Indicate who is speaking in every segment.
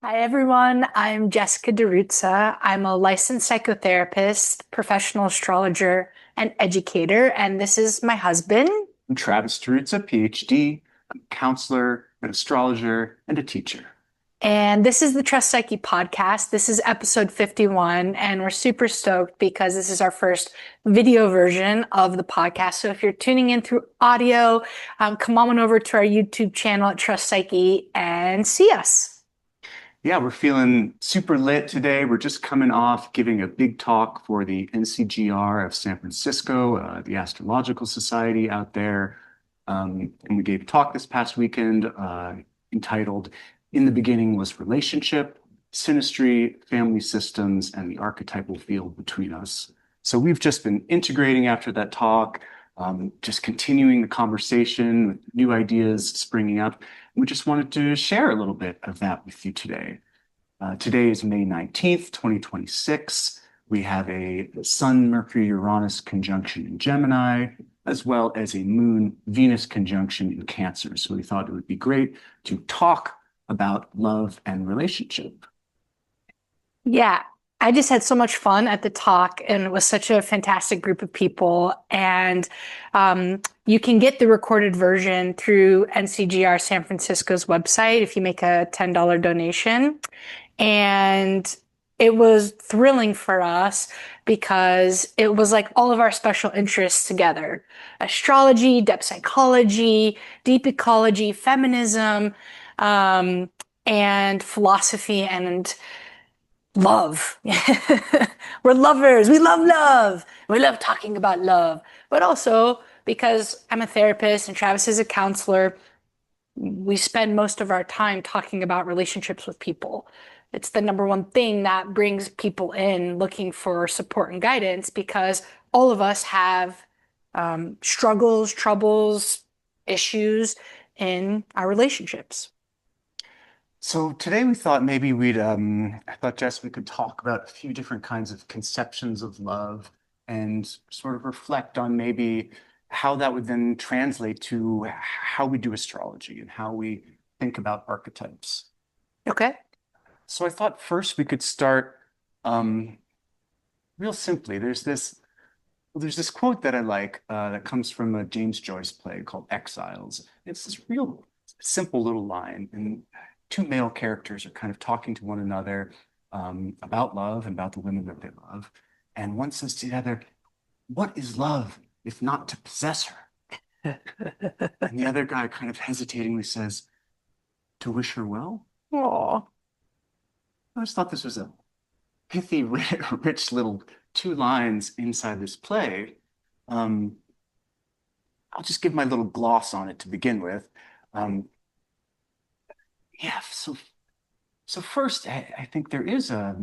Speaker 1: Hi, everyone. I'm Jessica DiRuzza. I'm a licensed psychotherapist, professional astrologer, and educator, and this is my husband.
Speaker 2: I'm Travis DiRuzza, PhD, I'm a counselor, an astrologer, and a teacher.
Speaker 1: And this is the Trust Psyche Podcast. This is episode 51, and we're super stoked because this is our first video version of the podcast. So if you're tuning in through audio, come on over to our YouTube channel at Trust Psyche and see us.
Speaker 2: Yeah, we're feeling super lit today. We're just coming off giving a big talk for the NCGR of San Francisco, the Astrological Society out there. And we gave a talk this past weekend entitled In the Beginning Was Relationship, Synastry, Family Systems, and the Archetypal Field Between Us. So we've just been integrating after that talk, just continuing the conversation with new ideas springing up. We just wanted to share a little bit of that with you today. Today is May 19th, 2026. We have a Sun-Mercury-Uranus conjunction in Gemini, as well as a Moon-Venus conjunction in Cancer. So we thought it would be great to talk about love and relationship.
Speaker 1: Yeah, I just had so much fun at the talk, and it was such a fantastic group of people. And you can get the recorded version through NCGR San Francisco's website if you make a $10 donation. And it was thrilling for us because it was like all of our special interests together: astrology, depth psychology, deep ecology, feminism, and philosophy and love. We're lovers. We love love. We love talking about love. But also because I'm a therapist and Travis is a counselor, we spend most of our time talking about relationships with people. It's the number one thing that brings people in looking for support and guidance because all of us have struggles, troubles, issues in our relationships.
Speaker 2: So today we thought maybe I thought, Jess, we could talk about a few different kinds of conceptions of love and sort of reflect on maybe how that would then translate to how we do astrology and how we think about archetypes.
Speaker 1: Okay.
Speaker 2: So I thought first we could start um, real simply. There's this quote that I like that comes from a James Joyce play called Exiles. It's this real simple little line, and two male characters are kind of talking to one another about love and about the women that they love. And one says to the other, "What is love if not to possess her?" And the other guy kind of hesitatingly says, "To wish her well."
Speaker 1: Aw.
Speaker 2: I just thought this was a pithy, rich little two lines inside this play. Um, I'll just give my little gloss on it to begin with. Um, yeah, so first, I think there is a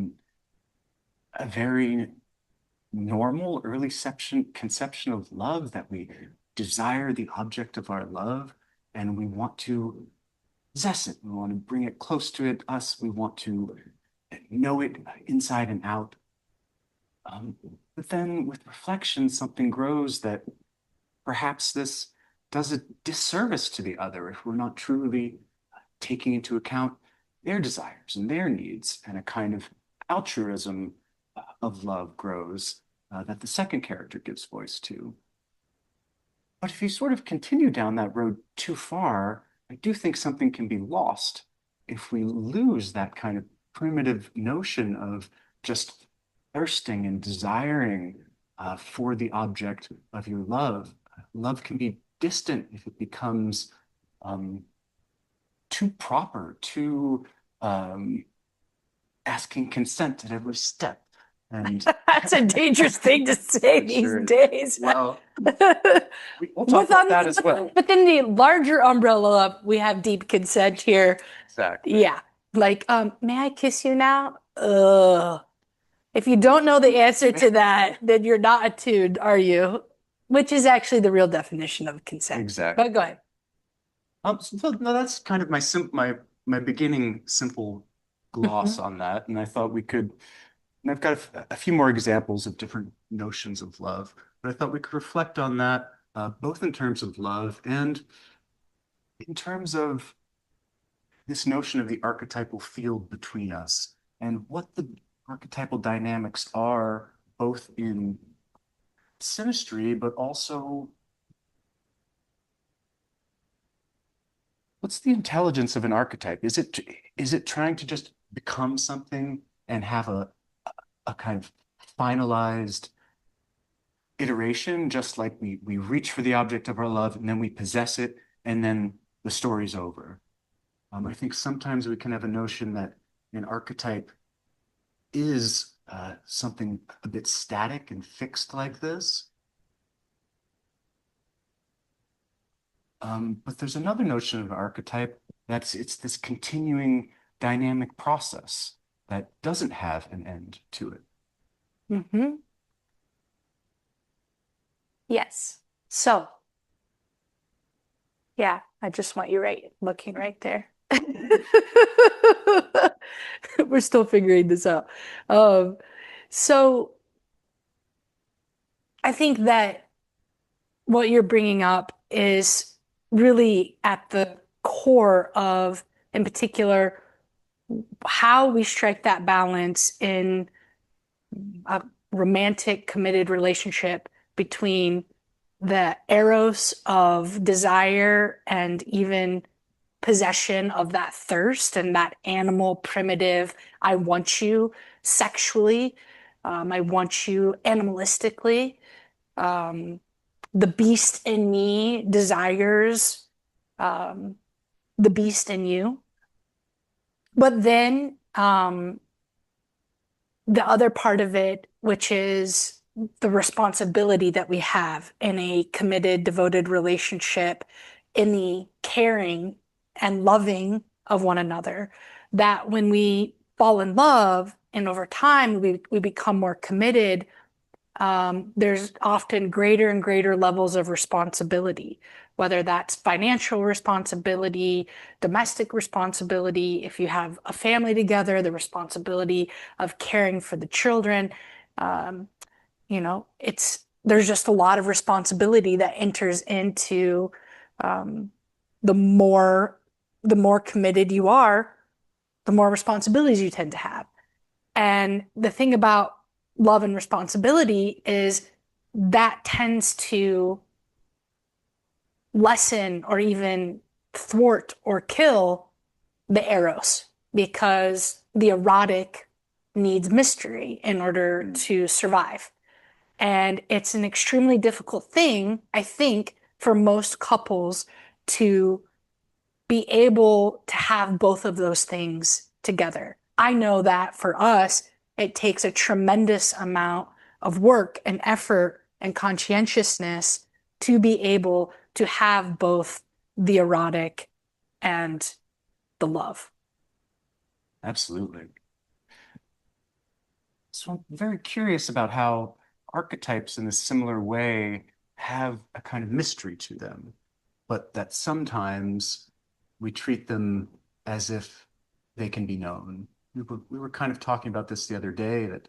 Speaker 2: very normal early conception of love that we desire the object of our love and we want to possess it. We want to bring it close to us. We want to know it inside and out. But then with reflection, something grows that perhaps this does a disservice to the other if we're not truly taking into account their desires and their needs, and a kind of altruism of love grows that the second character gives voice to. But if you sort of continue down that road too far, I do think something can be lost if we lose that kind of primitive notion of just thirsting and desiring for the object of your love. Love can be distant if it becomes too proper, too asking consent at every step. And
Speaker 1: That's a dangerous thing to say these
Speaker 2: sure
Speaker 1: days.
Speaker 2: well, we'll talk about that as well.
Speaker 1: But then the larger umbrella, we have deep consent here.
Speaker 2: Exactly.
Speaker 1: Yeah. Like, may I kiss you now? Ugh. If you don't know the answer to that, then you're not attuned, are you? Which is actually the real definition of consent.
Speaker 2: Exactly.
Speaker 1: But go ahead.
Speaker 2: So no, that's kind of my beginning simple gloss on that, and I thought we could. And I've got a few more examples of different notions of love, but I thought we could reflect on that both in terms of love and in terms of this notion of the archetypal field between us and what the archetypal dynamics are, both in synastry, but also what's the intelligence of an archetype? Is it trying to just become something and have a kind of finalized iteration, just like we reach for the object of our love and then we possess it and then the story's over? I think sometimes we can have a notion that an archetype is something a bit static and fixed like this. But there's another notion of archetype it's this continuing dynamic process that doesn't have an end to it.
Speaker 1: Mm-hmm. Yes. So, yeah, I just want you looking right there. We're still figuring this out. Um, so I think that what you're bringing up is really at the core of, in particular, how we strike that balance in a romantic, committed relationship between the eros of desire and even possession of that thirst and that animal primitive, I want you sexually, I want you animalistically. The beast in me desires um, the beast in you. But then the other part of it, which is the responsibility that we have in a committed, devoted relationship, in the caring and loving of one another, that when we fall in love and over time we become more committed, there's often greater and greater levels of responsibility, whether that's financial responsibility, domestic responsibility, if you have a family together, the responsibility of caring for the children. Um, there's just a lot of responsibility that enters into um, the more the more committed you are, the more responsibilities you tend to have. And the thing about love and responsibility is that tends to lessen or even thwart or kill the eros because the erotic needs mystery in order to survive. And it's an extremely difficult thing, I think, for most couples to be able to have both of those things together. I know that for us, it takes a tremendous amount of work and effort and conscientiousness to be able to have both the erotic and the love.
Speaker 2: Absolutely. So I'm very curious about how archetypes in a similar way have a kind of mystery to them, but that sometimes we treat them as if they can be known. We were kind of talking about this the other day that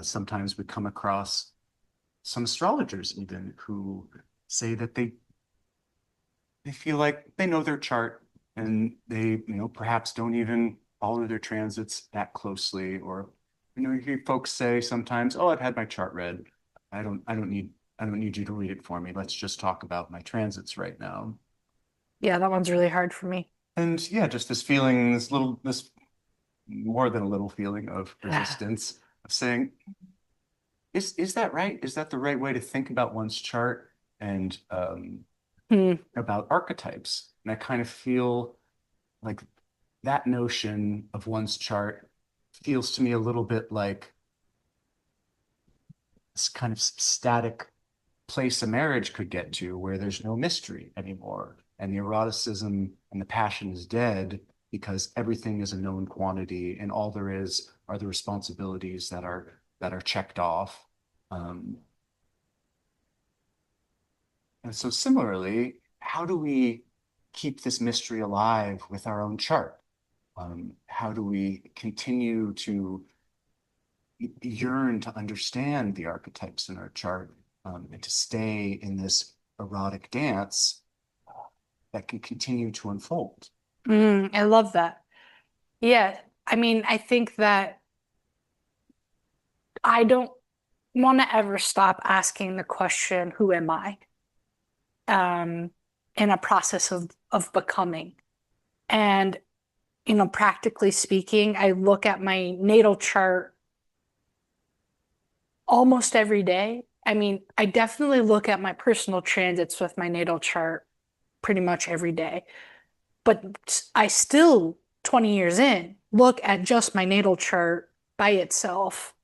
Speaker 2: sometimes we come across some astrologers even who say that they feel like they know their chart and they, perhaps don't even follow their transits that closely. Or, you hear folks say sometimes, "Oh, I've had my chart read. I don't need you to read it for me. Let's just talk about my transits right now."
Speaker 1: Yeah, that one's really hard for me.
Speaker 2: And yeah, just this feeling, this more than a little feeling of
Speaker 1: Yeah.
Speaker 2: resistance of saying, is that right? Is that the right way to think about one's chart and
Speaker 1: Hmm.
Speaker 2: about archetypes? And I kind of feel like that notion of one's chart feels to me a little bit like this kind of static place a marriage could get to where there's no mystery anymore and the eroticism and the passion is dead because everything is a known quantity and all there is are the responsibilities that are checked off. And so similarly, how do we keep this mystery alive with our own chart? How do we continue to yearn to understand the archetypes in our chart, and to stay in this erotic dance that can continue to unfold?
Speaker 1: I love that. Yeah. I mean, I think that I don't want to ever stop asking the question, who am I? Um, in a process of becoming. And, practically speaking, I look at my natal chart almost every day. I mean, I definitely look at my personal transits with my natal chart pretty much every day. But I still, 20 years in, look at just my natal chart by itself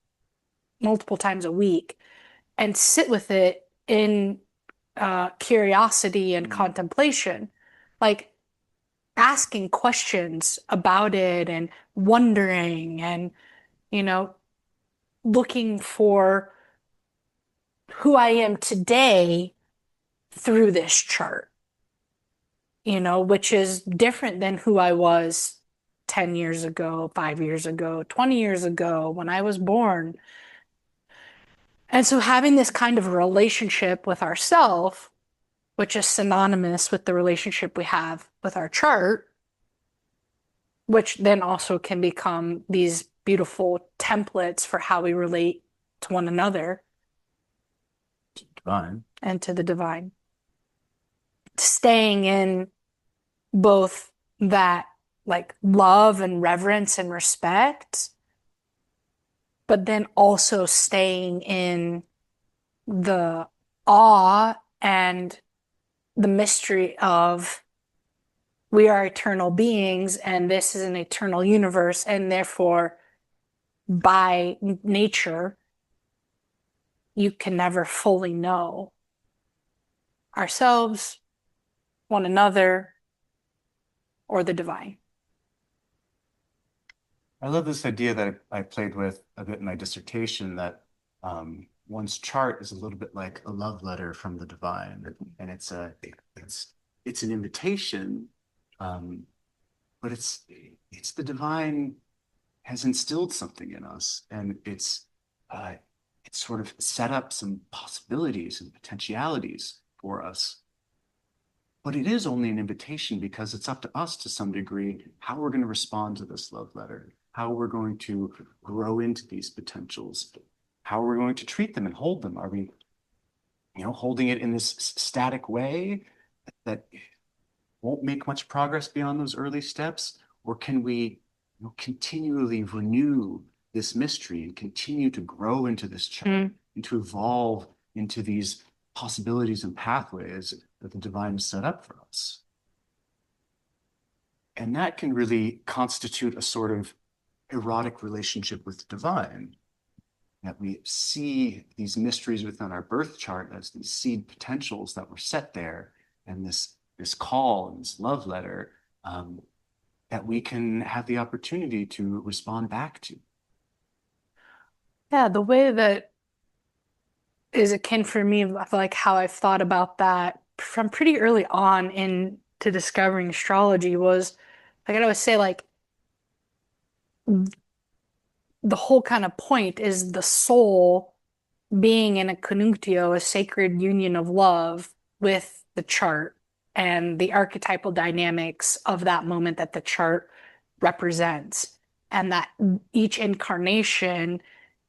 Speaker 1: multiple times a week and sit with it in curiosity and
Speaker 2: Mm.
Speaker 1: contemplation. Like asking questions about it and wondering and, you know, looking for who I am today through this chart, which is different than who I was 10 years ago, 5 years ago, 20 years ago when I was born. And so having this kind of relationship with ourself, which is synonymous with the relationship we have with our chart, which then also can become these beautiful templates for how we relate to one another
Speaker 2: Divine.
Speaker 1: and to the divine. Staying in both that like love and reverence and respect, but then also staying in the awe and the mystery of we are eternal beings and this is an eternal universe, and therefore, by nature, you can never fully know ourselves, one another, or the divine.
Speaker 2: I love this idea that I played with a bit in my dissertation that one's chart is a little bit like a love letter from the divine, and it's an invitation, um, but it's the divine has instilled something in us, and it's sort of set up some possibilities and potentialities for us. But it is only an invitation because it's up to us to some degree how we're going to respond to this love letter, how we're going to grow into these potentials, how we're going to treat them and hold them. Are we, holding it in this static way that won't make much progress beyond those early steps? Or can we, continually renew this mystery and continue to grow into this chart and to evolve into these possibilities and pathways that the divine has set up for us? And that can really constitute a sort of erotic relationship with the divine, that we see these mysteries within our birth chart as these seed potentials that were set there, and this call and this love letter that we can have the opportunity to respond back to.
Speaker 1: Yeah, the way that is akin for me, like how I've thought about that from pretty early on into discovering astrology was, like I always say, like the whole kind of point is the soul being in a conjunctio, a sacred union of love with the chart and the archetypal dynamics of that moment that the chart represents. And that each incarnation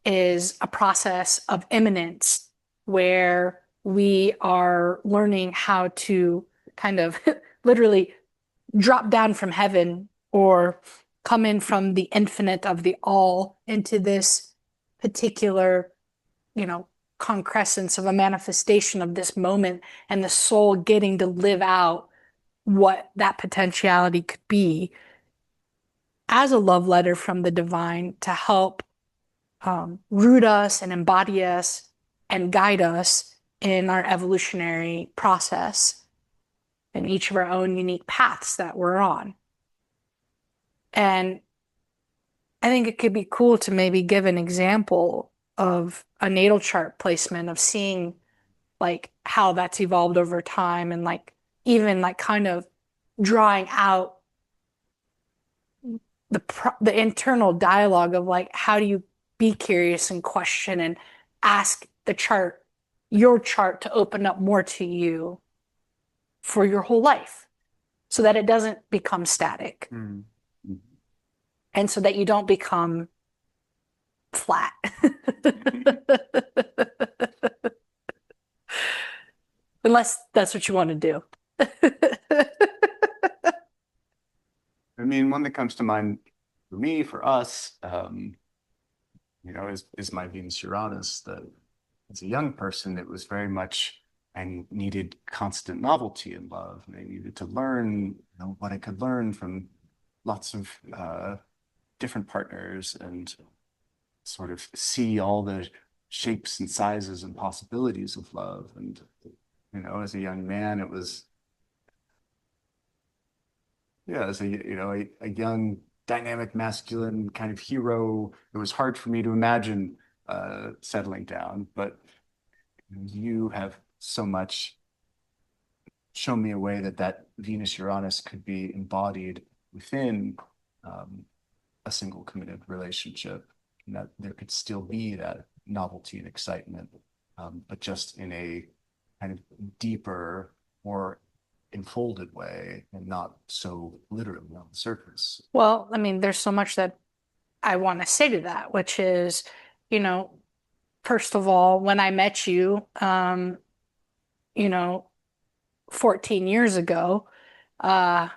Speaker 1: is a process of immanence where we are learning how to kind of literally drop down from heaven or come in from the infinite of the all into this particular, concrescence of a manifestation of this moment, and the soul getting to live out what that potentiality could be as a love letter from the divine to help root us and embody us and guide us in our evolutionary process and each of our own unique paths that we're on. And I think it could be cool to maybe give an example of a natal chart placement of seeing like how that's evolved over time, and like even like kind of drawing out the internal dialogue of like how do you be curious and question and ask your chart to open up more to you for your whole life. so that it doesn't become static.
Speaker 2: Mm-hmm.
Speaker 1: And so that you don't become flat. Unless that's what you want to do.
Speaker 2: I mean, one that comes to mind for me, for us, is my Venus Uranus. That as a young person, it was very much I needed constant novelty in love, and I needed to learn, what I could learn from lots of different partners, and sort of see all the shapes and sizes and possibilities of love. And as a young man, it was as a young dynamic masculine kind of hero. It was hard for me to imagine settling down, but you have so much shown me a way that Venus Uranus could be embodied within a single committed relationship, and that there could still be that novelty and excitement, but just in a kind of deeper, more enfolded way, and not so literally on the surface.
Speaker 1: Well, I mean, there's so much that I want to say to that, which is, first of all, when I met you, 14 years ago, we're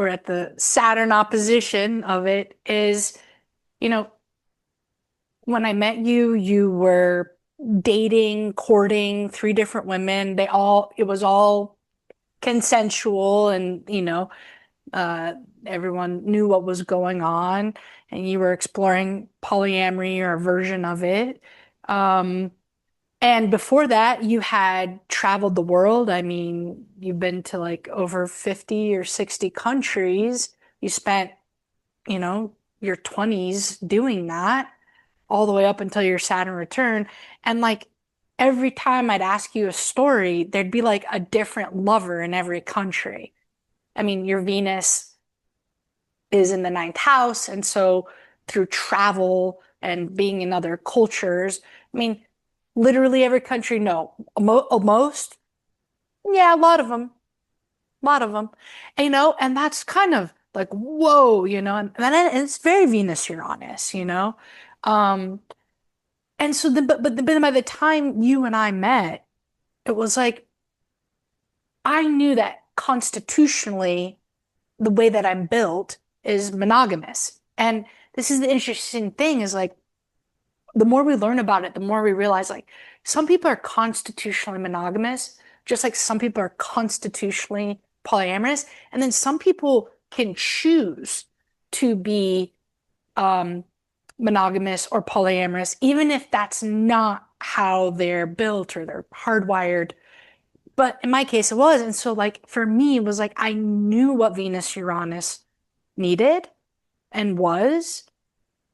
Speaker 1: at the Saturn opposition of it is, when I met you, you were dating, courting 3 different women. It was all consensual, and, everyone knew what was going on, and you were exploring polyamory or a version of it. And before that, you had traveled the world. I mean, you've been to like over 50 or 60 countries. You spent, your 20s doing that all the way up until your Saturn return. And like every time I'd ask you a story, there'd be like a different lover in every country. I mean, your Venus is in the 9th house. And so through travel and being in other cultures, I mean, literally every country, no, most, yeah, a lot of them, and, and that's kind of like, whoa, and it's very Venus Uranus, and so then, but then by the time you and I met, it was like, I knew that constitutionally, the way that I'm built is monogamous. And this is the interesting thing is like, the more we learn about it, the more we realize like some people are constitutionally monogamous, just like some people are constitutionally polyamorous. And then some people can choose to be monogamous or polyamorous, even if that's not how they're built or they're hardwired. But in my case, it was. And so like for me, it was like I knew what Venus Uranus needed and was.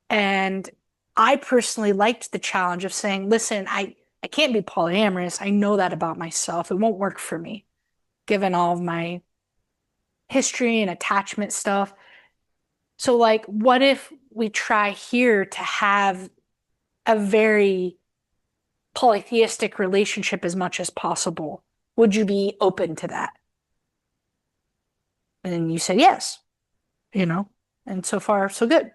Speaker 1: And I personally liked the challenge of saying, listen, I can't be polyamorous. I know that about myself. It won't work for me, given all of my history and attachment stuff. So like, what if we try here to have a very polytheistic relationship as much as possible? Would you be open to that? And you said yes, and so far, so good.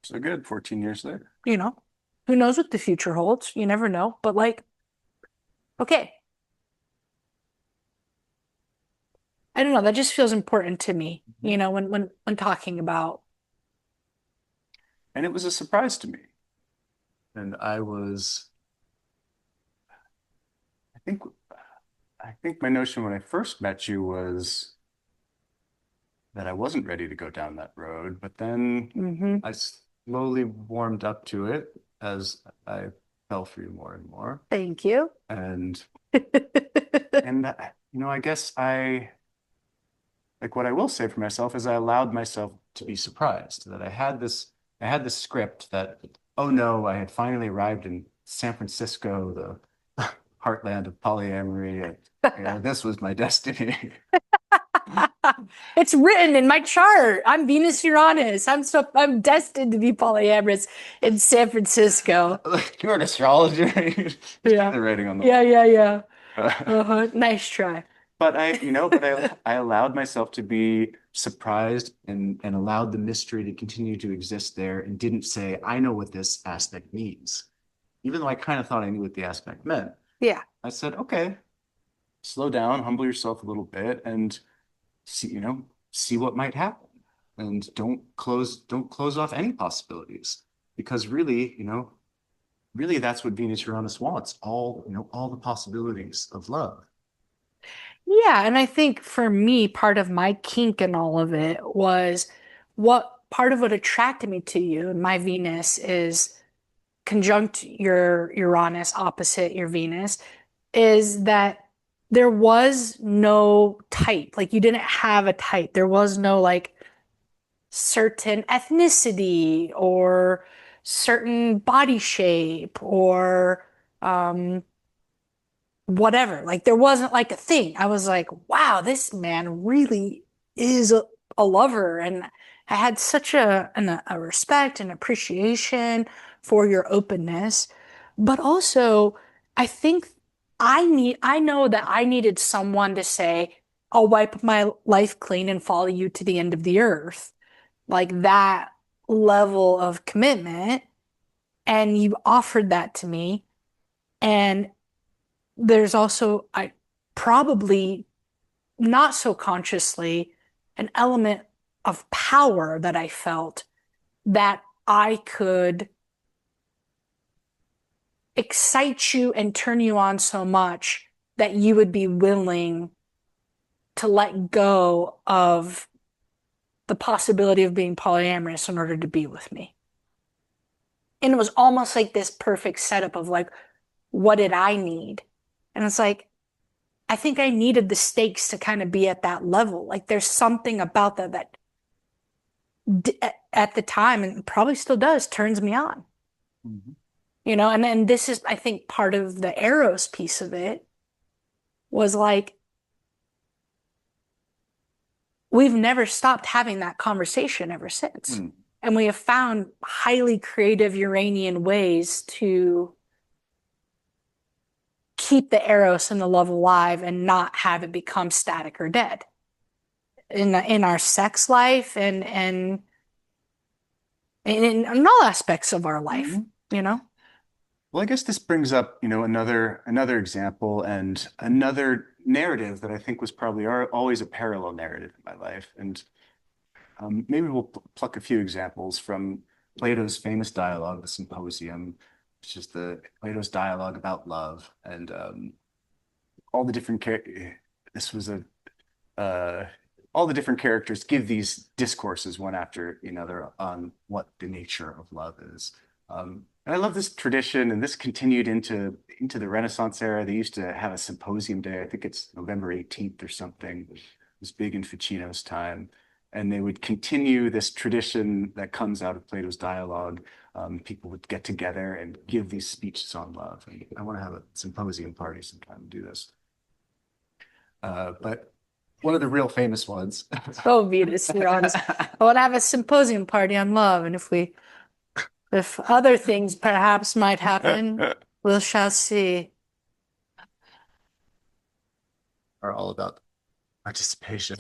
Speaker 2: So good, 14 years later.
Speaker 1: Who knows what the future holds? You never know. But like, okay. I don't know. That just feels important to me, when talking about.
Speaker 2: And it was a surprise to me. And I think my notion when I first met you was that I wasn't ready to go down that road, but then I slowly warmed up to it as I fell for you more and more.
Speaker 1: Thank you.
Speaker 2: And I guess what I will say for myself is I allowed myself to be surprised that I had this script that, oh no, I had finally arrived in San Francisco, the heartland of polyamory, and this was my destiny.
Speaker 1: It's written in my chart. I'm Venus Uranus. I'm destined to be polyamorous in San Francisco.
Speaker 2: You're an astrologer.
Speaker 1: Yeah.
Speaker 2: The writing on the
Speaker 1: wall. Yeah. Nice try.
Speaker 2: But I allowed myself to be surprised and allowed the mystery to continue to exist there and didn't say, I know what this aspect means. Even though I kind of thought I knew what the aspect meant.
Speaker 1: Yeah.
Speaker 2: I said, okay, slow down, humble yourself a little bit and see, see what might happen. And don't close off any possibilities. Because really, really that's what Venus Uranus wants, all the possibilities of love.
Speaker 1: Yeah, and I think for me, part of my kink in all of it was what part of what attracted me to you. And my Venus is conjunct your Uranus, opposite your Venus, is that there was no type. Like you didn't have a type. There was no like certain ethnicity or certain body shape or um whatever. Like there wasn't like a thing. I was like, wow, this man really is a lover. And I had such a respect and appreciation for your openness. But also, I think I know that I needed someone to say, I'll wipe my life clean and follow you to the end of the earth. Like that level of commitment. And you offered that to me. And there's also, I probably not so consciously, an element of power that I felt that I could excite you and turn you on so much that you would be willing to let go of the possibility of being polyamorous in order to be with me. And it was almost like this perfect setup of like, what did I need? And it's like, I think I needed the stakes to kind of be at that level. Like there's something about that that at the time, and probably still does, turns me on.
Speaker 2: Mhm.
Speaker 1: And then this is, I think, part of the Eros piece of it was like, we've never stopped having that conversation ever since.
Speaker 2: Mm.
Speaker 1: And we have found highly creative Uranian ways to keep the Eros and the love alive and not have it become static or dead in our sex life and in all aspects of our life,
Speaker 2: Mhm.
Speaker 1: you know?
Speaker 2: Well, I guess this brings up, another example and another narrative that I think was probably always a parallel narrative in my life. And maybe we'll pluck a few examples from Plato's famous dialogue, the Symposium, which is the Plato's dialogue about love, and all the different this was a uh, all the different characters give these discourses one after another on what the nature of love is. And I love this tradition, and this continued into the Renaissance era. They used to have a symposium day. I think it's November 18th or something. It was big in Ficino's time. And they would continue this tradition that comes out of Plato's dialogue. People would get together and give these speeches on love. And I want to have a symposium party sometime and do this. But one of the real famous ones.
Speaker 1: Oh, Venus, you're honest. I want to have a symposium party on love, and if other things perhaps might happen, we shall see.
Speaker 2: Are all about participation.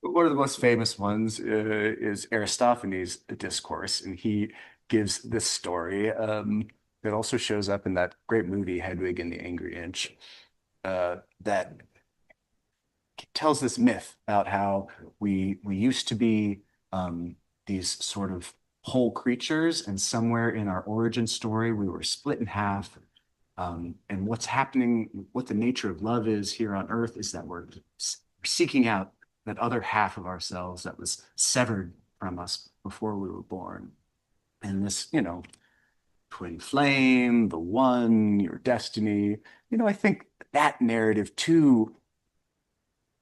Speaker 2: One of the most famous ones is Aristophanes' discourse, and he gives this story that also shows up in that great movie Hedwig and the Angry Inch, that tells this myth about how we used to be these sort of whole creatures, and somewhere in our origin story we were split in half. And what's happening, what the nature of love is here on Earth, is that we're seeking out that other half of ourselves that was severed from us before we were born. And this, twin flame, the one, your destiny, I think that narrative too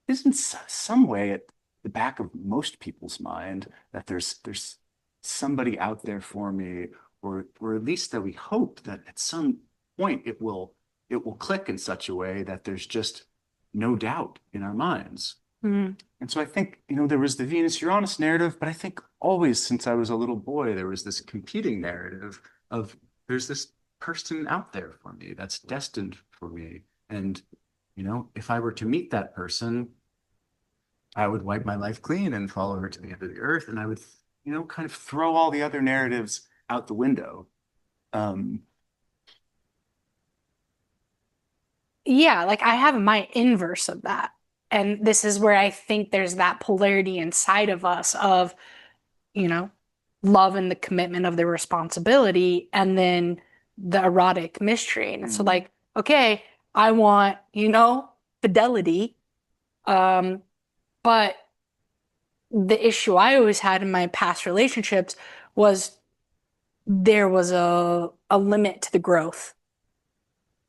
Speaker 2: is in some way at the back of most people's mind, that there's somebody out there for me, or at least that we hope that at some point it will click in such a way that there's just no doubt in our minds.
Speaker 1: Mm.
Speaker 2: And so I think, there was the Venus Uranus narrative, but I think always since I was a little boy, there was this competing narrative of there's this person out there for me that's destined for me. And, if I were to meet that person, I would wipe my life clean and follow her to the end of the earth. And I would, kind of throw all the other narratives out the window. Um,
Speaker 1: Yeah, like I have my inverse of that. And this is where I think there's that polarity inside of us of, you know, love and the commitment of the responsibility, and then the erotic mystery. And so, like, okay, I want, fidelity. Um, but the issue I always had in my past relationships was there was a limit to the growth.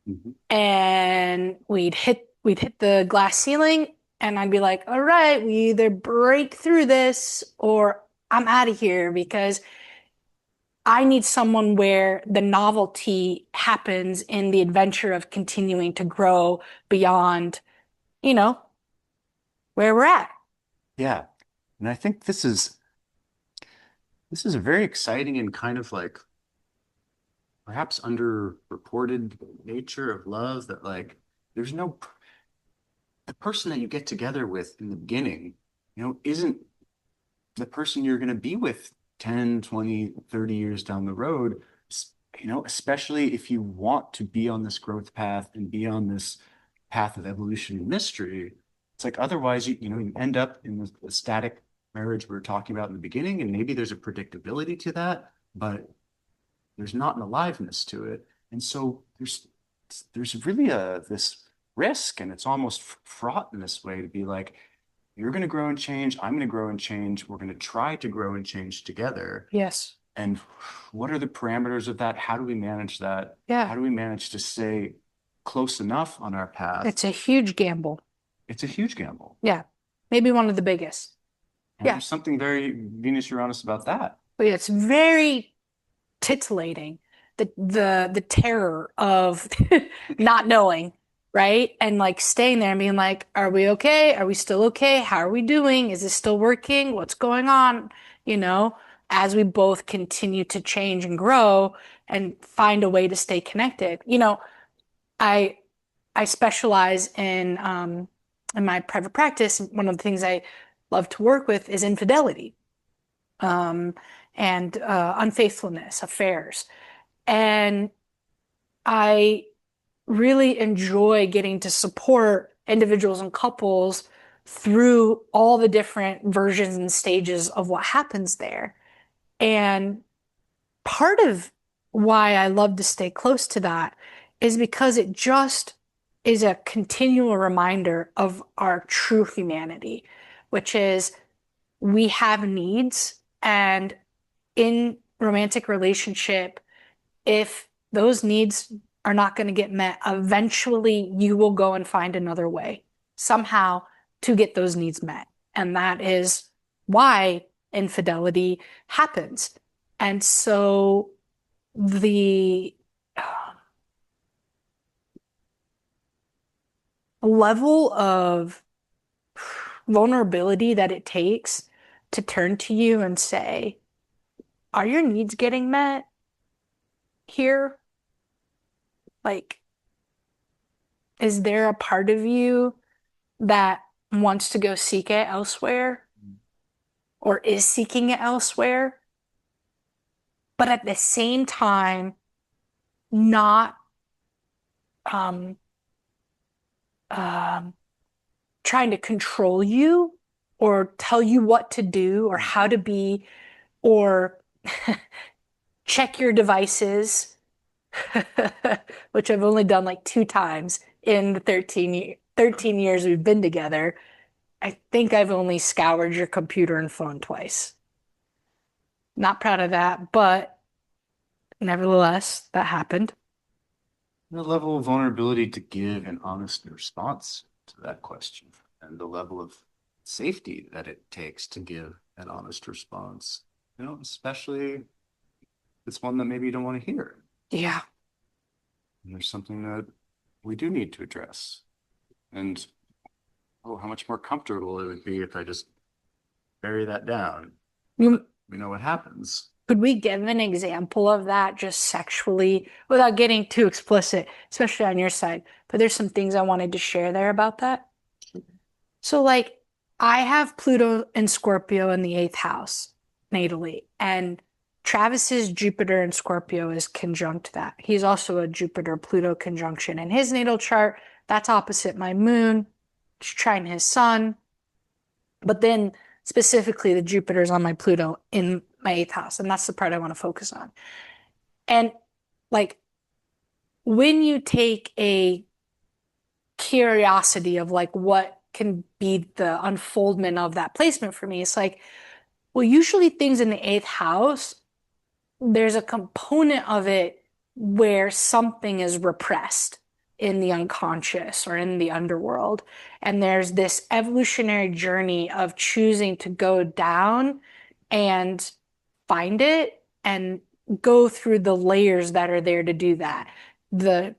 Speaker 2: mhm.
Speaker 1: And we'd hit the glass ceiling, and I'd be like, all right, we either break through this or I'm out of here, because I need someone where the novelty happens in the adventure of continuing to grow beyond, you know, where we're at.
Speaker 2: Yeah. And I think this is a very exciting and kind of like perhaps underreported nature of love that like there's no the person that you get together with in the beginning, isn't the person you're going to be with 10, 20, 30 years down the road, especially if you want to be on this growth path and be on this path of evolution and mystery. It's like otherwise you end up in the static marriage we were talking about in the beginning, and maybe there's a predictability to that, but there's not an aliveness to it. And so there's really this risk, and it's almost fraught in this way to be like, you're going to grow and change. I'm going to grow and change. We're going to try to grow and change together.
Speaker 1: Yes.
Speaker 2: And what are the parameters of that? How do we manage that? How
Speaker 1: Yeah.
Speaker 2: do we manage to stay close enough on our path?
Speaker 1: It's a huge gamble.
Speaker 2: It's a huge gamble.
Speaker 1: Yeah. Maybe one of the biggest.
Speaker 2: And
Speaker 1: Yeah.
Speaker 2: there's something very Venus Uranus about that.
Speaker 1: But yeah, it's very titillating. The terror of not knowing, right? And like staying there and being like, are we okay? Are we still okay? How are we doing? Is this still working? What's going on? You know, as we both continue to change and grow and find a way to stay connected. I I specialize in my private practice. One of the things I love to work with is infidelity, um, and unfaithfulness, affairs. And I really enjoy getting to support individuals and couples through all the different versions and stages of what happens there. And part of why I love to stay close to that is because it just is a continual reminder of our true humanity, which is we have needs, and in romantic relationship, if those needs are not going to get met, eventually you will go and find another way somehow to get those needs met. And that is why infidelity happens. And so the level of vulnerability that it takes to turn to you and say, are your needs getting met here? Like, is there a part of you that wants to go seek it elsewhere or is seeking it elsewhere, but at the same time, not um, um, trying to control you or tell you what to do or how to be, or check your devices, which I've only done like 2 times in the 13 years we've been together. I think I've only scoured your computer and phone twice. Not proud of that, but nevertheless, that happened.
Speaker 2: The level of vulnerability to give an honest response to that question, and the level of safety that it takes to give an honest response, especially if it's one that maybe you don't want to hear.
Speaker 1: Yeah.
Speaker 2: And there's something that we do need to address. And oh, how much more comfortable it would be if I just bury that down.
Speaker 1: You,
Speaker 2: We know what happens.
Speaker 1: Could we give an example of that just sexually without getting too explicit, especially on your side? But there's some things I wanted to share there about that. So, like, I have Pluto and Scorpio in the eighth house natally, and Travis's Jupiter and Scorpio is conjunct that. He's also a Jupiter-Pluto conjunction in his natal chart. That's opposite my moon, it's trine his sun. But then specifically, the Jupiter's on my Pluto in my eighth house, and that's the part I want to focus on. And like, when you take a curiosity of like what can be the unfoldment of that placement for me, it's like, well, usually things in the eighth house, there's a component of it where something is repressed in the unconscious or in the underworld. And there's this evolutionary journey of choosing to go down and find it and go through the layers that are there to do that. The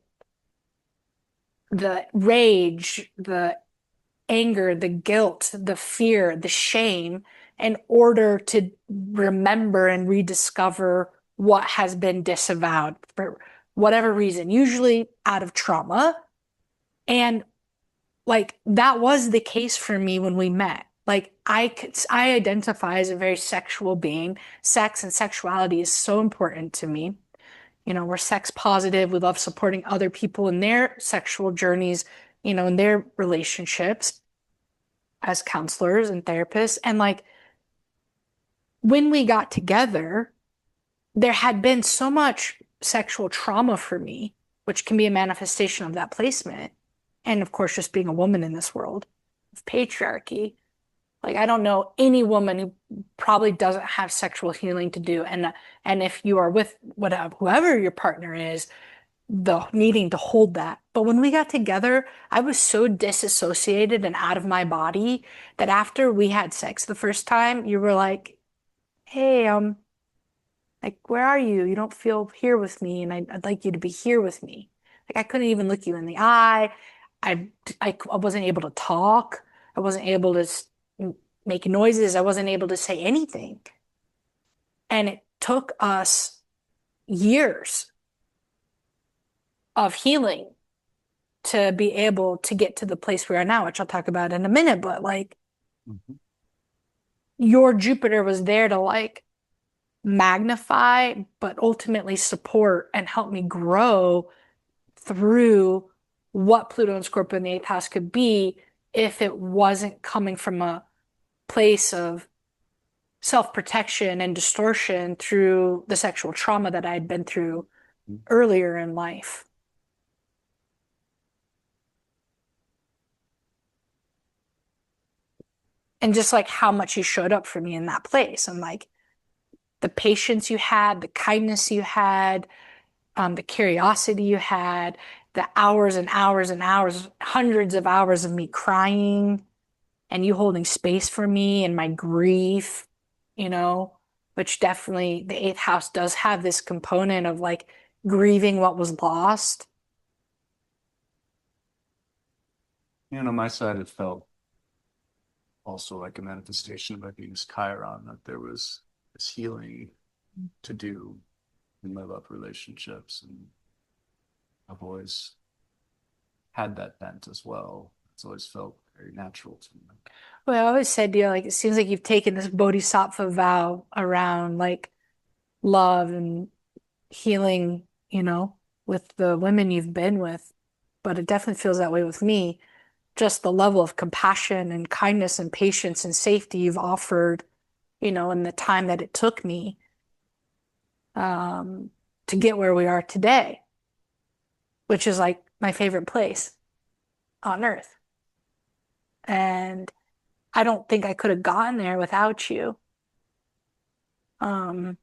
Speaker 1: rage, the anger, the guilt, the fear, the shame, in order to remember and rediscover what has been disavowed for whatever reason, usually out of trauma. And like that was the case for me when we met. Like I identify as a very sexual being. Sex and sexuality is so important to me. You know, we're sex positive. We love supporting other people in their sexual journeys, you know, in their relationships as counselors and therapists. And like when we got together, there had been so much sexual trauma for me, which can be a manifestation of that placement. And of course, just being a woman in this world of patriarchy. Like, I don't know any woman who probably doesn't have sexual healing to do. And if you are with whatever, whoever your partner is, the needing to hold that. But when we got together, I was so disassociated and out of my body that after we had sex the first time, you were like, hey, like, where are you? You don't feel here with me, and I'd like you to be here with me. Like, I couldn't even look you in the eye. I wasn't able to talk. I wasn't able to make noises. I wasn't able to say anything. And it took us years of healing to be able to get to the place we are now, which I'll talk about in a minute. But like, your Jupiter was there to like magnify, but ultimately support and help me grow through what Pluto and Scorpio in the eighth house could be if it wasn't coming from a place of self-protection and distortion through the sexual trauma that I had been through earlier in life. And just like how much you showed up for me in that place, and like the patience you had, the kindness you had, the curiosity you had, the hours and hours and hours, hundreds of hours of me crying and you holding space for me and my grief, you know, which definitely the eighth house does have this component of like grieving what was lost.
Speaker 2: You know, my side, it felt also like a manifestation of my Venus Chiron, that there was this healing to do in my love relationships. And I've always had that bent as well. It's always felt very natural to me.
Speaker 1: Well, I always said, you know, like it seems like you've taken this bodhisattva vow around like love and healing, you know, with the women you've been with. But it definitely feels that way with me. Just the level of compassion and kindness and patience and safety you've offered, you know, in the time that it took me to get where we are today, which is like my favorite place on earth. And I don't think I could have gotten there without you. And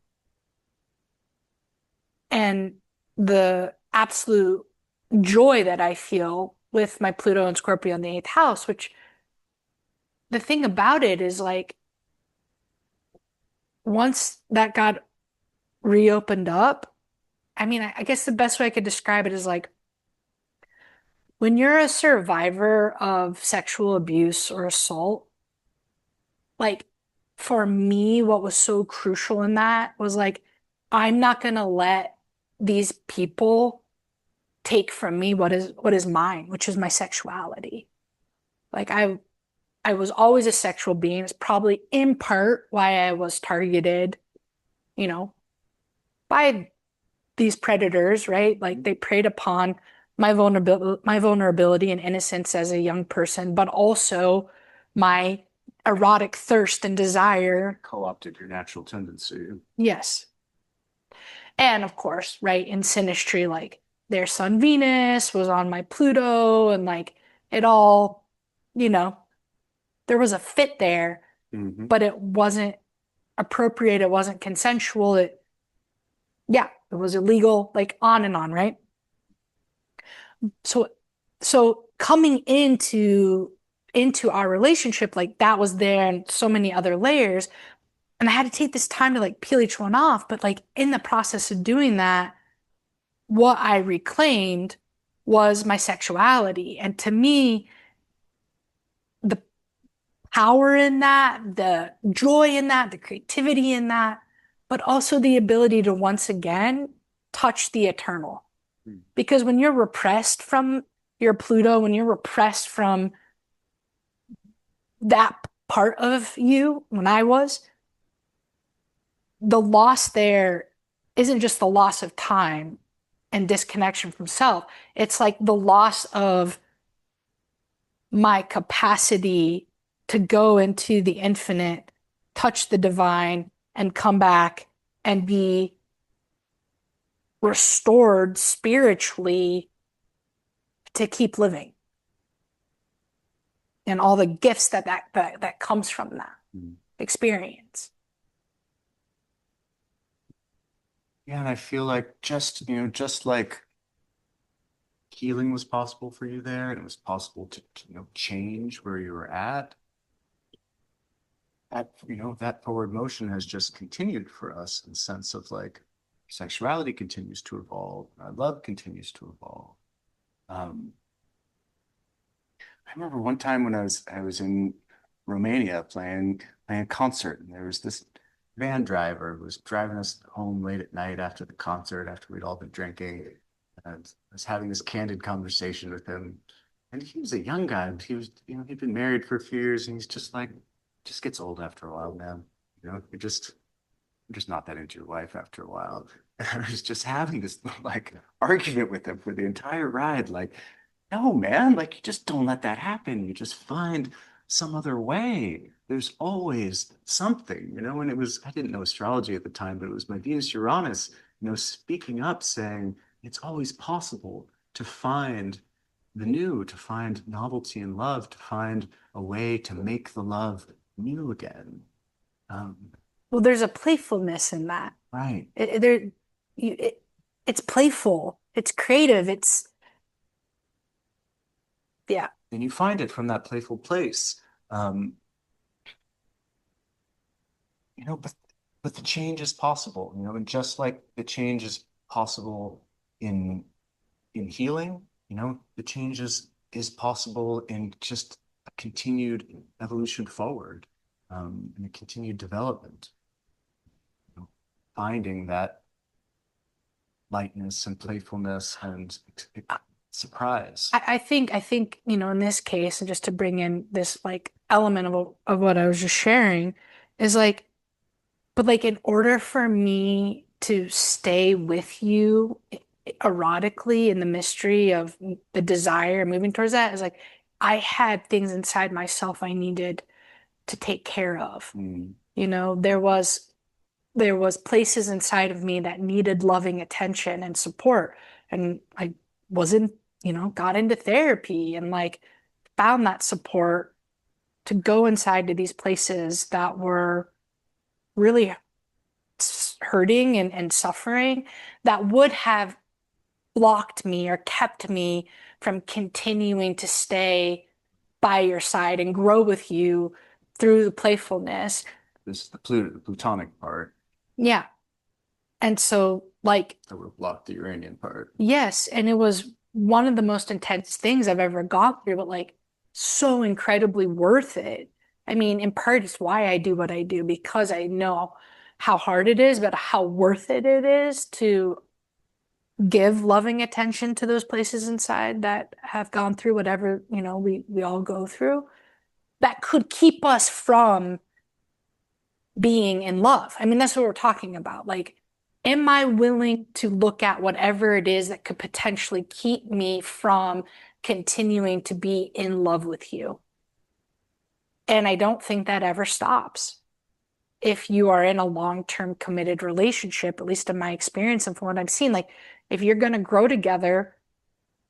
Speaker 1: the absolute joy that I feel with my Pluto and Scorpio in the eighth house, which the thing about it is like once that got reopened up, I mean, I guess the best way I could describe it is like when you're a survivor of sexual abuse or assault, like for me, what was so crucial in that was like, I'm not going to let these people take from me what is mine, which is my sexuality. Like I was always a sexual being. It's probably in part why I was targeted, you know, by these predators, right? Like they preyed upon my vulnerability and innocence as a young person, but also my erotic thirst and desire.
Speaker 2: Co-opted your natural tendency.
Speaker 1: Yes. And of course, right, in synastry, like their sun Venus was on my Pluto, and like it all, you know, there was a fit there, but it wasn't appropriate, it wasn't consensual, yeah, it was illegal, like on and on, right? So coming into our relationship, like that was there and so many other layers. And I had to take this time to like peel each one off. But like in the process of doing that, what I reclaimed was my sexuality. And to me, the power in that, the joy in that, the creativity in that, but also the ability to once again touch the eternal. Because when you're repressed from your Pluto, when you're repressed from that part of you, when I was, the loss there isn't just the loss of time and disconnection from self. It's like the loss of my capacity to go into the infinite, touch the divine, and come back and be restored spiritually to keep living. And all the gifts that comes from that experience.
Speaker 2: Yeah, and I feel like just like healing was possible for you there, and it was possible to change where you were at. That forward motion has just continued for us in the sense of like sexuality continues to evolve, our love continues to evolve. I remember one time when I was in Romania playing a concert, and there was this van driver who was driving us home late at night after the concert, after we'd all been drinking. And I was having this candid conversation with him. And he was a young guy. He was, he'd been married for a few years, and he's just like, just gets old after a while, man. You're just not that into your wife after a while. And I was just having this like argument with him for the entire ride. Like, no, man, like you just don't let that happen. You just find some other way. There's always something, and I didn't know astrology at the time, but it was my Venus Uranus, speaking up saying it's always possible to find the new, to find novelty in love, to find a way to make the love new again.
Speaker 1: Well, there's a playfulness in that.
Speaker 2: Right.
Speaker 1: It's playful. It's creative. Yeah.
Speaker 2: And you find it from that playful place. But the change is possible, and just like the change is possible in healing, the change is possible in just a continued evolution forward, and a continued development. Finding that lightness and playfulness and surprise.
Speaker 1: I think, in this case, and just to bring in this like element of what I was just sharing, is like, but like in order for me to stay with you erotically in the mystery of the desire moving towards that, is like I had things inside myself I needed to take care of. There was places inside of me that needed loving attention and support. And I wasn't, got into therapy and like found that support to go inside to these places that were really hurting and suffering, that would have blocked me or kept me from continuing to stay by your side and grow with you through the playfulness.
Speaker 2: This is the plutonic part.
Speaker 1: Yeah. And so like
Speaker 2: that would block the Uranian part.
Speaker 1: Yes, and it was one of the most intense things I've ever gone through, but like so incredibly worth it. I mean, in part, it's why I do what I do, because I know how hard it is, but how worth it is to give loving attention to those places inside that have gone through whatever, we all go through, that could keep us from being in love. I mean, that's what we're talking about. Like, am I willing to look at whatever it is that could potentially keep me from continuing to be in love with you? And I don't think that ever stops. If you are in a long-term committed relationship, at least in my experience and from what I've seen, like if you're going to grow together,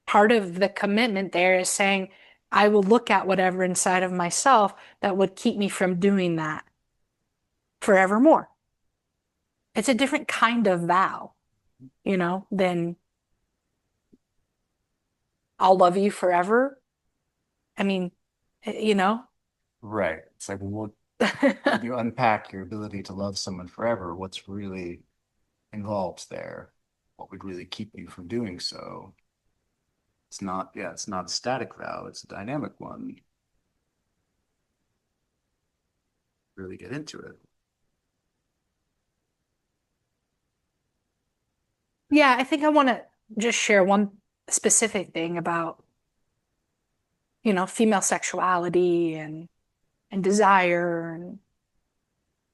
Speaker 1: part of the commitment there is saying, I will look at whatever inside of myself that would keep me from doing that forevermore. It's a different kind of vow, than I'll love you forever. I mean, you know.
Speaker 2: Right. It's like, well, when you unpack your ability to love someone forever, what's really involved there? What would really keep you from doing so? It's not a static vow, it's a dynamic one. Really get into it.
Speaker 1: Yeah, I think I want to just share one specific thing about, female sexuality and desire and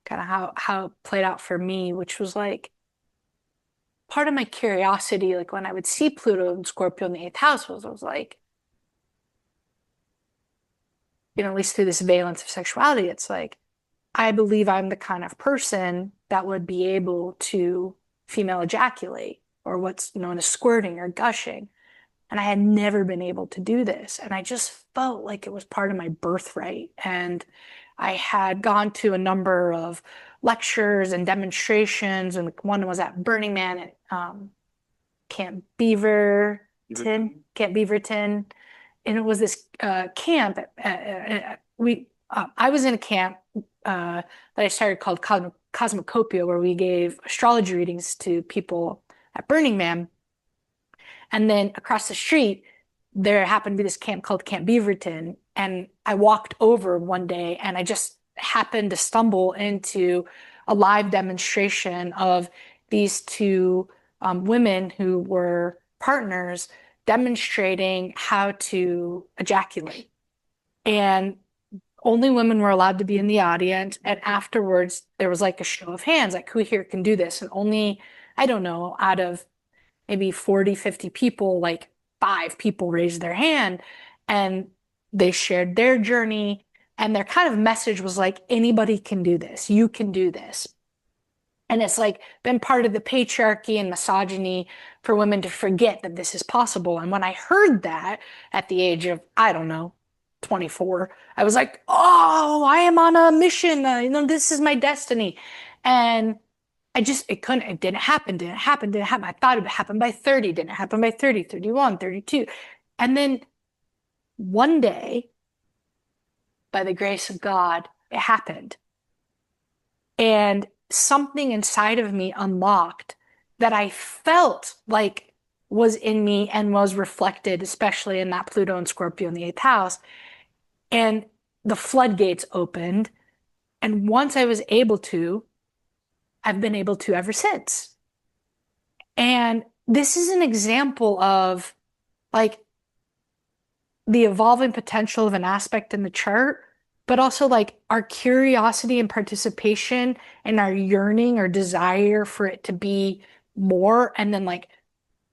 Speaker 1: kind of how it played out for me, which was like part of my curiosity, like when I would see Pluto and Scorpio in the eighth house was like, at least through this valence of sexuality, it's like, I believe I'm the kind of person that would be able to female ejaculate or what's known as squirting or gushing. And I had never been able to do this. And I just felt like it was part of my birthright. And I had gone to a number of lectures and demonstrations, and one was at Burning Man at Camp Beaverton, and it was this camp. I was in a camp that I started called Cosmocopia, where we gave astrology readings to people at Burning Man. And then across the street, there happened to be this camp called Camp Beaverton. And I walked over one day and I just happened to stumble into a live demonstration of these two women who were partners demonstrating how to ejaculate. And only women were allowed to be in the audience. And afterwards, there was like a show of hands, like who here can do this? And only, I don't know, out of maybe 40, 50 people, like 5 people raised their hand and they shared their journey. And their kind of message was like, anybody can do this. You can do this. And it's like been part of the patriarchy and misogyny for women to forget that this is possible. And when I heard that at the age of, I don't know, 24, I was like, oh, I am on a mission. This is my destiny. And it didn't happen. I thought it would happen by 30, didn't happen by 30, 31, 32. And then one day, by the grace of God, it happened. And something inside of me unlocked that I felt like was in me and was reflected, especially in that Pluto and Scorpio in the eighth house. And the floodgates opened. And once I was able to, I've been able to ever since. And this is an example of like the evolving potential of an aspect in the chart, but also like our curiosity and participation and our yearning or desire for it to be more, and then like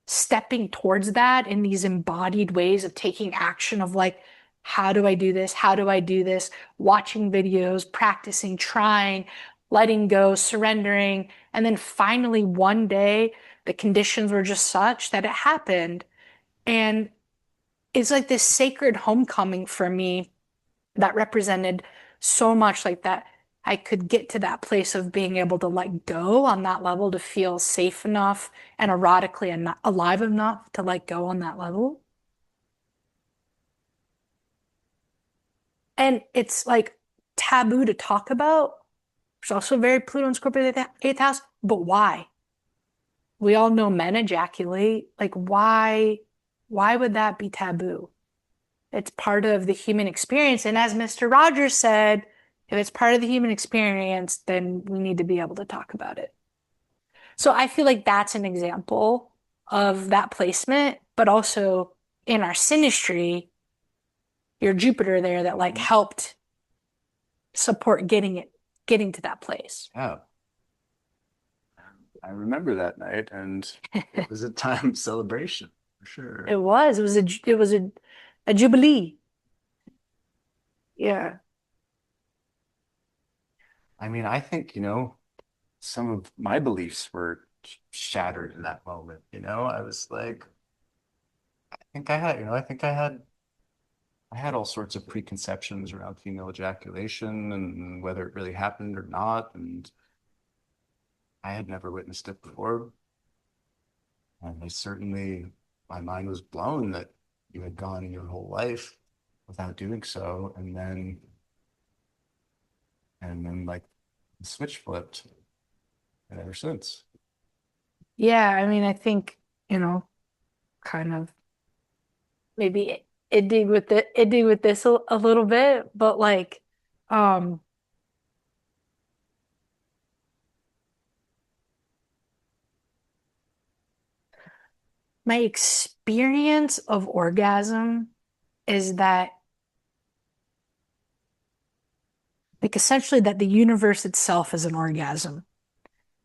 Speaker 1: stepping towards that in these embodied ways of taking action of like, how do I do this? How do I do this? Watching videos, practicing, trying, letting go, surrendering. And then finally one day, the conditions were just such that it happened. And it's like this sacred homecoming for me that represented so much like that. I could get to that place of being able to let go on that level, to feel safe enough and erotically and alive enough to let go on that level. And it's like taboo to talk about. It's also very Pluto and Scorpio in the eighth house, but why? We all know men ejaculate. Like, why would that be taboo? It's part of the human experience. And as Mr. Rogers said, If it's part of the human experience, then we need to be able to talk about it. So I feel like that's an example of that placement, but also in our synastry, your Jupiter there that like helped support getting to that place.
Speaker 2: Yeah. I remember that night, and it was a time of celebration for sure.
Speaker 1: It was a jubilee. Yeah.
Speaker 2: I mean, I think, some of my beliefs were shattered in that moment. I was like, I had all sorts of preconceptions around female ejaculation and whether it really happened or not. And I had never witnessed it before. And my mind was blown that you had gone your whole life without doing so. And then like the switch flipped, and ever since.
Speaker 1: Yeah, I mean, I think, kind of maybe it did with this a little bit, but like um my experience of orgasm is that like essentially that the universe itself is an orgasm.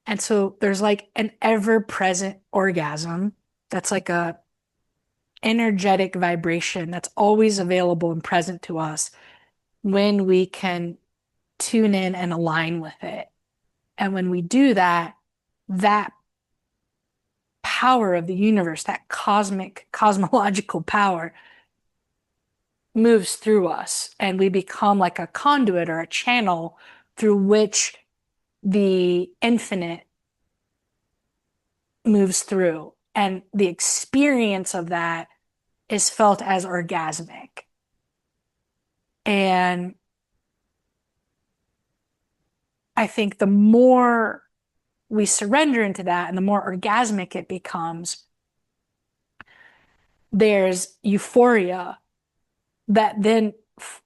Speaker 1: And so there's like an ever-present orgasm that's like a energetic vibration that's always available and present to us when we can tune in and align with it. And when we do that, that power of the universe, that cosmological power moves through us and we become like a conduit or a channel through which the infinite moves through. And the experience of that is felt as orgasmic. And I think the more we surrender into that and the more orgasmic it becomes, there's euphoria that then,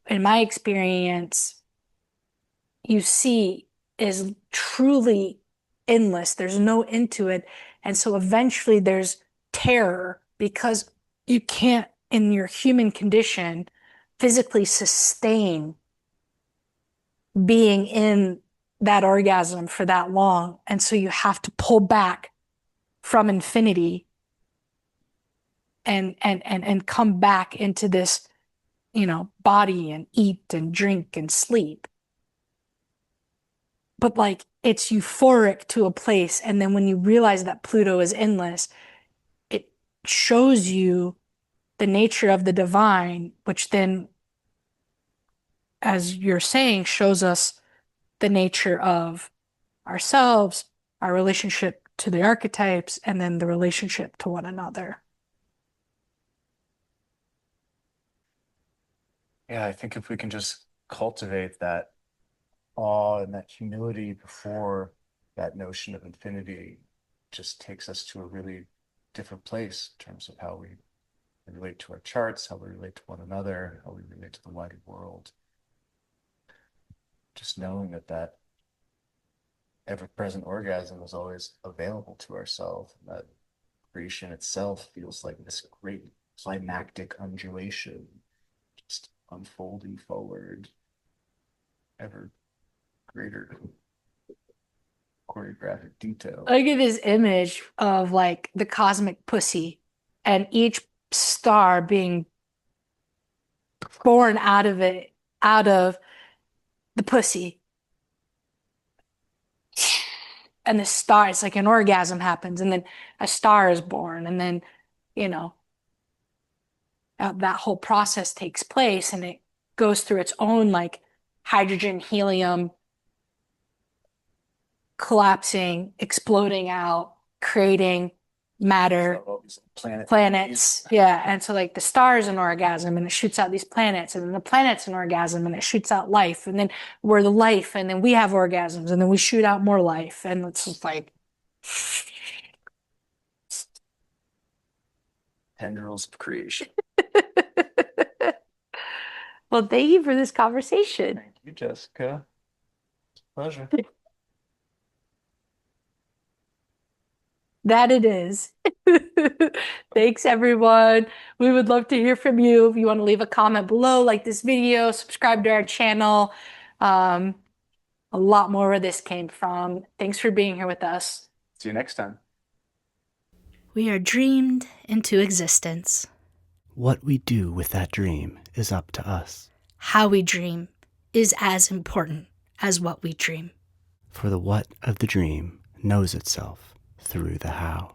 Speaker 1: in my experience, you see is truly endless. There's no end to it. And so eventually there's terror because you can't, in your human condition, physically sustain being in that orgasm for that long. And so you have to pull back from infinity and come back into this, body and eat and drink and sleep. But like it's euphoric to a place. And then when you realize that Pluto is endless, it shows you the nature of the divine, which then, as you're saying, shows us the nature of ourselves, our relationship to the archetypes, and then the relationship to one another.
Speaker 2: Yeah, I think if we can just cultivate that awe and that humility before that notion of infinity just takes us to a really different place in terms of how we relate to our charts, how we relate to one another, how we relate to the wider world. Just knowing that ever-present orgasm is always available to ourselves, and that creation itself feels like this great climactic undulation, just unfolding forward, ever greater choreographic detail.
Speaker 1: I get this image of like the cosmic pussy and each star being born out of the pussy. And the star, it's like an orgasm happens, and then a star is born, and then, you know, that whole process takes place and it goes through its own like hydrogen, helium collapsing, exploding out, creating matter, planets. Yeah. And so like the star is an orgasm and it shoots out these planets, and then the planet's an orgasm and it shoots out life. And then we're the life, and then we have orgasms, and then we shoot out more life. And it's just like
Speaker 2: tendrils of creation.
Speaker 1: well, thank you for this conversation.
Speaker 2: You, Jessica. Pleasure.
Speaker 1: That it is. Thanks, everyone. We would love to hear from you. If you want to leave a comment below, like this video, subscribe to our channel. A lot more where this came from. Thanks for being here with us.
Speaker 2: See you next time.
Speaker 3: We are dreamed into existence.
Speaker 4: What we do with that dream is up to us.
Speaker 3: How we dream is as important as what we dream.
Speaker 4: For the what of the dream knows itself through the how.